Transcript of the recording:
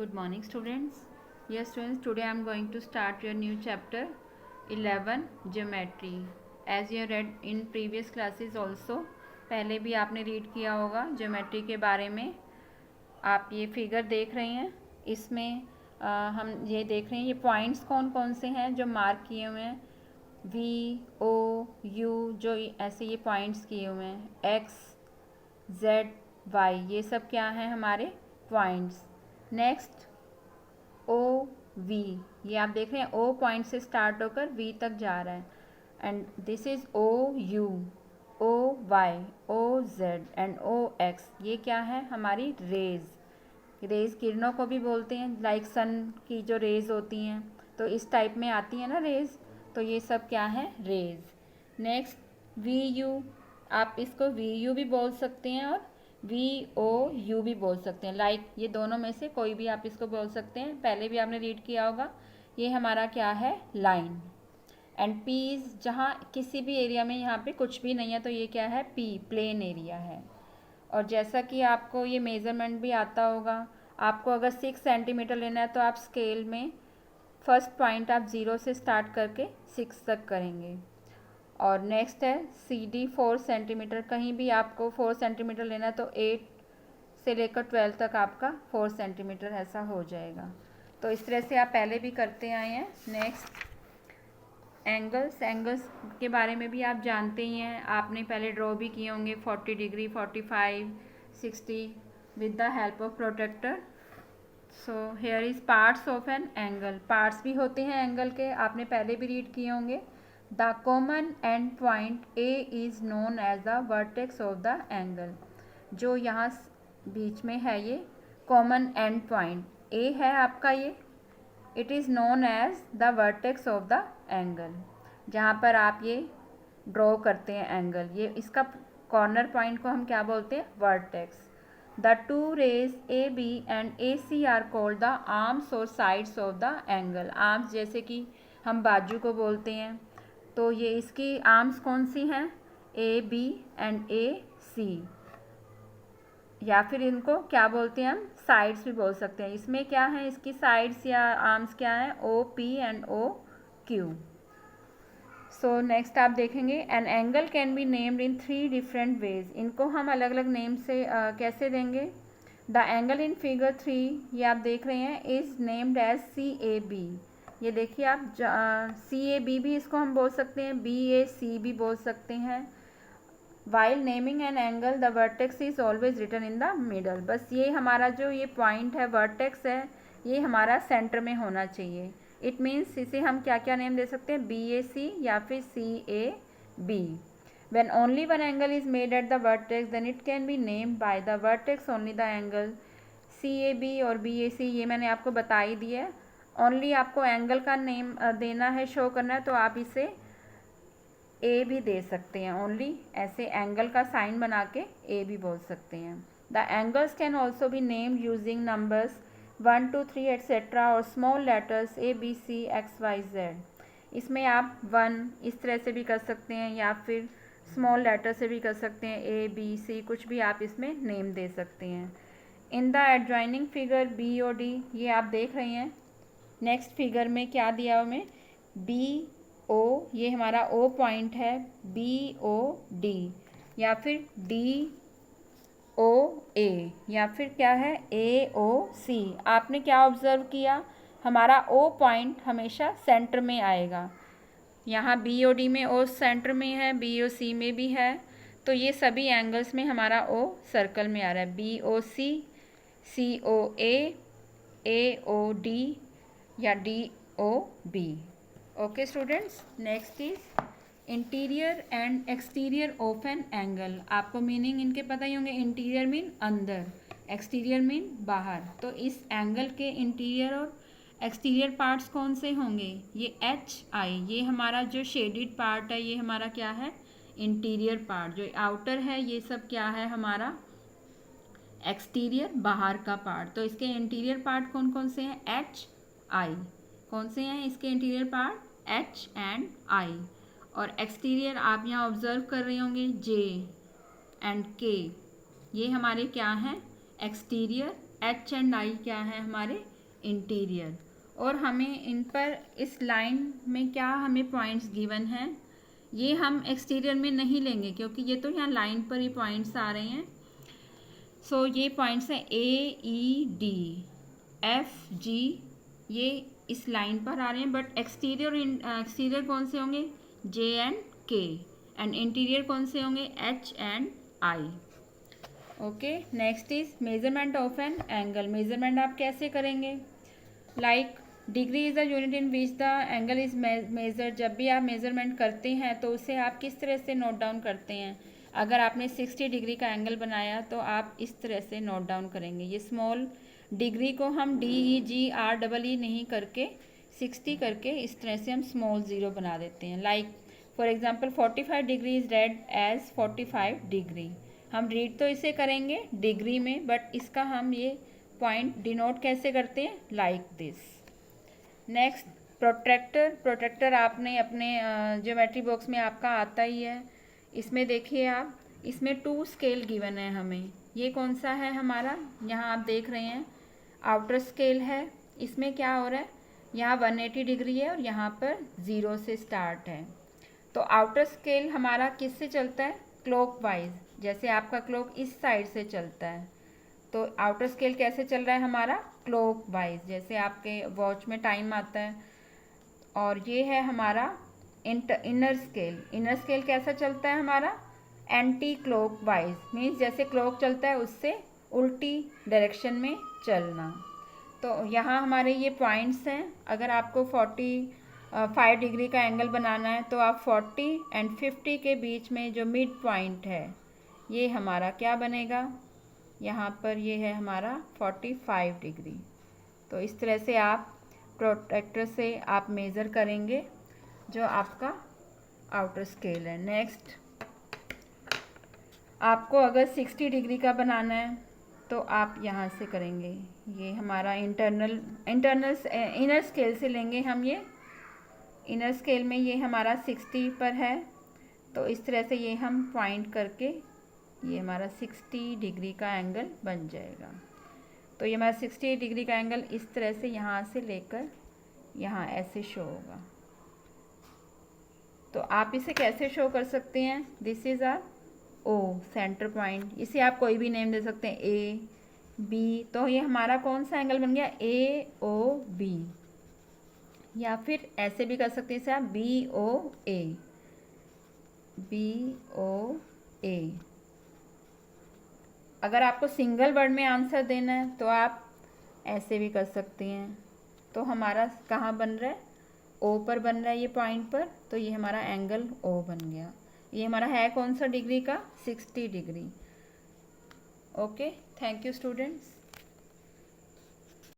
Good morning, students. Yes, students, today I am going to start your new chapter 11 Geometry. As you have read in previous classes also, पहले भी आपने read किया होगा geometry के बारे में. आप ये फिगर देख रहे हैं, इसमें हम ये देख रहे हैं ये पॉइंट्स कौन कौन से हैं जो मार्क किए हुए हैं. V, O, U जो ऐसे ये पॉइंट्स किए हुए हैं. X, Z, Y ये सब क्या हैं हमारे पॉइंट्स. नेक्स्ट ओ वी, ये आप देख रहे हैं ओ पॉइंट से स्टार्ट होकर वी तक जा रहा है. And this is O U, O Y, O Z and O X. ये क्या है हमारी रेज. रेज किरणों को भी बोलते हैं, लाइक सन की जो रेज होती हैं तो इस टाइप में आती है ना रेज. तो ये सब क्या है रेज. नेक्स्ट वी यू, आप इसको वी यू भी बोल सकते हैं और वी ओ यू भी बोल सकते हैं. लाइक ये दोनों में से कोई भी आप इसको बोल सकते हैं. पहले भी आपने रीड किया होगा. ये हमारा क्या है लाइन. एंड पीज, जहाँ किसी भी एरिया में यहाँ पे कुछ भी नहीं है तो ये क्या है पी, प्लेन एरिया है. और जैसा कि आपको ये मेज़रमेंट भी आता होगा, आपको अगर 6 सेंटीमीटर लेना है तो आप स्केल में फर्स्ट पॉइंट आप 0 से स्टार्ट करके 6 तक करेंगे. और नेक्स्ट है सी डी 4 सेंटीमीटर. कहीं भी आपको 4 सेंटीमीटर लेना है तो 8 से लेकर 12 तक आपका 4 सेंटीमीटर ऐसा हो जाएगा. तो इस तरह से आप पहले भी करते आए हैं. Next angles. एंगल्स के बारे में भी आप जानते ही हैं, आपने पहले ड्रॉ भी किए होंगे 40 degree, 45, 60 with the help of protractor. So here is parts of an angle. Parts भी होते हैं एंगल के, आपने पहले भी रीड किए होंगे. The common end point A is known as the vertex of the angle. जो यहाँ बीच में है ये common end point A है आपका ये. It is known as the vertex of the angle. जहाँ पर आप ये ड्रॉ करते हैं एंगल, ये इसका कॉर्नर पॉइंट को हम क्या बोलते हैं vertex. The two rays AB and AC are called the arms or sides of the angle. Arms जैसे कि हम बाजू को बोलते हैं, तो ये इसकी आर्म्स कौन सी हैं A B and A C. या फिर इनको क्या बोलते हैं हम साइड्स भी बोल सकते हैं. इसमें क्या है इसकी साइड्स या आर्म्स क्या हैं O P and O Q. So next आप देखेंगे an angle can be named in 3 different ways. इनको हम अलग अलग नेम से कैसे देंगे. द एंगल इन फिगर 3 ये आप देख रहे हैं is named as C A B. ये देखिए आप सी ए बी भी इसको हम बोल सकते हैं, बी ए सी भी बोल सकते हैं. While naming an angle the vertex is always written in the middle. बस ये हमारा जो ये पॉइंट है वर्टेक्स है ये हमारा सेंटर में होना चाहिए. इट मीन्स इसे हम क्या क्या नेम दे सकते हैं बी ए सी या फिर C A B. When only one angle is made at the vertex then it can be named by the vertex only the angle. C A B और बी ए सी ये मैंने आपको बता ही दिया है. Only आपको एंगल का name देना है, शो करना है, तो आप इसे ए भी दे सकते हैं. ओनली ऐसे एंगल का साइन बना के ए भी बोल सकते हैं. The angles can also be named using numbers 1 2 3 etcetera और small letters a b c x y z. इसमें आप 1 इस तरह से भी कर सकते हैं या फिर स्मॉल लेटर से भी कर सकते हैं, ए बी सी कुछ भी आप इसमें नेम दे सकते हैं. In the adjoining figure B O D ये आप देख रहे हैं. नेक्स्ट फिगर में क्या दिया हमें बी ओ, ये हमारा ओ पॉइंट है, बी ओ डी या फिर डी ओ ए या फिर क्या है ए ओ सी. आपने क्या ऑब्जर्व किया हमारा ओ पॉइंट हमेशा सेंटर में आएगा. यहाँ बी ओ डी में ओ सेंटर में है, बी ओ सी में भी है, तो ये सभी एंगल्स में हमारा ओ सर्कल में आ रहा है. B O C O A O D या D O B. Okay students. Next is interior and exterior of an angle. आपको मीनिंग इनके पता ही होंगे. इंटीरियर मीन अंदर, एक्सटीरियर मीन बाहर. तो इस एंगल के इंटीरियर और एक्सटीरियर पार्ट्स कौन से होंगे. ये एच आई, ये हमारा जो शेडिड पार्ट है ये हमारा क्या है इंटीरियर पार्ट. जो आउटर है ये सब क्या है हमारा एक्सटीरियर, बाहर का पार्ट. तो इसके इंटीरियर पार्ट कौन कौन से हैं एच आई. कौन से हैं इसके इंटीरियर पार्ट एच एंड आई. और एक्सटीरियर आप यहाँ ऑब्जर्व कर रहे होंगे जे एंड के, ये हमारे क्या हैं एक्सटीरियर एच एंड आई क्या है हमारे इंटीरियर। और हमें इन पर इस लाइन में क्या हमें पॉइंट्स गिवन हैं, ये हम एक्सटीरियर में नहीं लेंगे क्योंकि ये तो यहाँ लाइन पर ही पॉइंट्स आ रहे हैं। सो ये पॉइंट्स हैं ए ई डी एफ जी, ये इस लाइन पर आ रहे हैं, बट एक्सटीरियर कौन से होंगे, J and K, and interior कौन से होंगे, H and I. Okay, next is measurement of an angle. Measurement आप कैसे करेंगे, like degree is the unit in which the angle is measure. जब भी आप मेजरमेंट करते हैं तो उसे आप किस तरह से नोट डाउन करते हैं। अगर आपने 60 डिग्री का एंगल बनाया तो आप इस तरह से नोट डाउन करेंगे। ये स्मॉल डिग्री को हम DEGREE नहीं करके 60 करके इस तरह से हम स्मॉल ज़ीरो बना देते हैं। Like for example 45 degree is read as 45 degree. हम रीड तो इसे करेंगे डिग्री में, बट इसका हम ये पॉइंट डिनोट कैसे करते हैं, like this. Next protractor. Protractor आपने अपने ज्योमेट्री बॉक्स में आपका आता ही है। इसमें देखिए आप, इसमें 2 स्केल गिवन है हमें। ये कौन सा है हमारा, यहाँ आप देख रहे हैं आउटर स्केल है। इसमें क्या हो रहा है, यहाँ 180 डिग्री है और यहाँ पर 0 से स्टार्ट है। तो आउटर स्केल हमारा किससे चलता है, क्लॉकवाइज। जैसे आपका क्लॉक इस साइड से चलता है तो आउटर स्केल कैसे चल रहा है हमारा, क्लॉकवाइज, जैसे आपके वॉच में टाइम आता है। और ये है हमारा इनर स्केल। इनर स्केल कैसा चलता है हमारा, एंटी क्लॉकवाइज, मीन्स जैसे क्लॉक चलता है उससे उल्टी डायरेक्शन में चलना। तो यहाँ हमारे ये पॉइंट्स हैं। अगर आपको 45 डिग्री का एंगल बनाना है तो आप 40 एंड 50 के बीच में जो मिड पॉइंट है ये हमारा क्या बनेगा, यहाँ पर ये है हमारा 45 डिग्री। तो इस तरह से आप प्रोट्रैक्टर से आप मेज़र करेंगे जो आपका आउटर स्केल है। नेक्स्ट आपको अगर 60 डिग्री का बनाना है तो आप यहाँ से करेंगे। ये हमारा इनर स्केल से लेंगे हम। ये इनर स्केल में ये हमारा 60 पर है, तो इस तरह से ये हम पॉइंट करके ये हमारा 60 डिग्री का एंगल बन जाएगा। तो ये हमारा 60 डिग्री का एंगल इस तरह से यहाँ से लेकर यहाँ ऐसे शो होगा। तो आप इसे कैसे शो कर सकते हैं, this is R O centre point. इसे आप कोई भी नेम दे सकते हैं, ए बी। तो ये हमारा कौन सा एंगल बन गया, AOB। या फिर ऐसे भी कर सकते हैं इसे आप BOA। अगर आपको सिंगल वर्ड में आंसर देना है तो आप ऐसे भी कर सकते हैं। तो हमारा कहाँ बन रहा है, ओ पर बन रहा है ये पॉइंट पर, तो ये हमारा एंगल ओ बन गया। ये हमारा है कौन सा डिग्री का, 60 degree. Okay, thank you students.